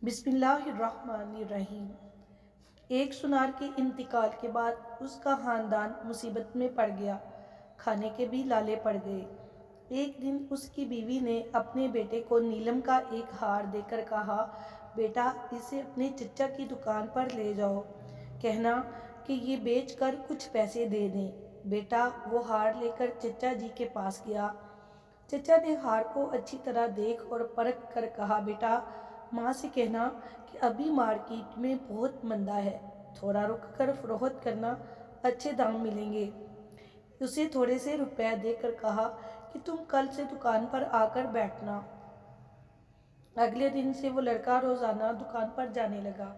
बिस्मिल्लाहिर्रहमानिर्रहीम। एक सुनार के इंतकाल के बाद उसका खानदान मुसीबत में पड़ गया। खाने के भी लाले पड़ गए। एक दिन उसकी बीवी ने अपने बेटे को नीलम का एक हार देकर कहा, बेटा इसे अपने चचा की दुकान पर ले जाओ, कहना कि ये बेच कर कुछ पैसे दे दें। बेटा वो हार लेकर चचा जी के पास गया। चचा ने हार को अच्छी तरह देख और परख कर कहा, बेटा माँ से कहना कि अभी मार्केट में बहुत मंदा है, थोड़ा रुक कर फरोख्त करना, अच्छे दाम मिलेंगे। उसे थोड़े से रुपए देकर कहा कि तुम कल से दुकान पर आकर बैठना। अगले दिन से वो लड़का रोज़ाना दुकान पर जाने लगा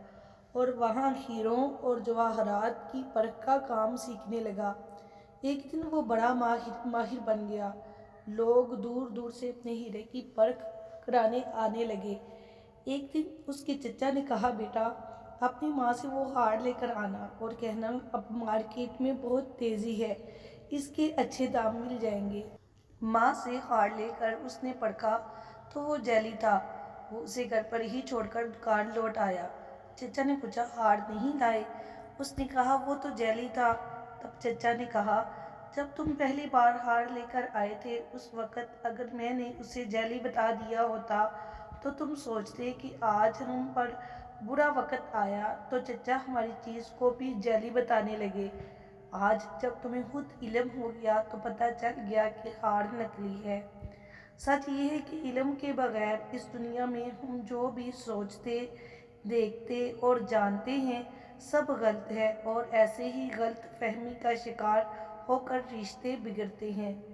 और वहाँ हीरों और जवाहरात की परख का काम सीखने लगा। एक दिन वो बड़ा माहिर बन गया। लोग दूर दूर से अपने हीरे की परख कराने आने लगे। एक दिन उसके चचा ने कहा, बेटा अपनी माँ से वो हार लेकर आना और कहना अब मार्केट में बहुत तेज़ी है, इसके अच्छे दाम मिल जाएंगे। माँ से हार लेकर उसने परखा तो वो जैली था। वो उसे घर पर ही छोड़कर दुकान लौट आया। चचा ने पूछा, हार नहीं लाए? उसने कहा, वो तो जैली था। तब चचा ने कहा, जब तुम पहली बार हार लेकर आए थे उस वक़्त अगर मैंने उसे जैली बता दिया होता तो तुम सोचते कि आज हम पर बुरा वक़्त आया तो चचा हमारी चीज़ को भी जैली बताने लगे। आज जब तुम्हें खुद इल्म हो गया तो पता चल गया कि हार नकली है। सच ये है कि इल्म के बगैर इस दुनिया में हम जो भी सोचते, देखते और जानते हैं सब गलत है और ऐसे ही गलत फहमी का शिकार होकर रिश्ते बिगड़ते हैं।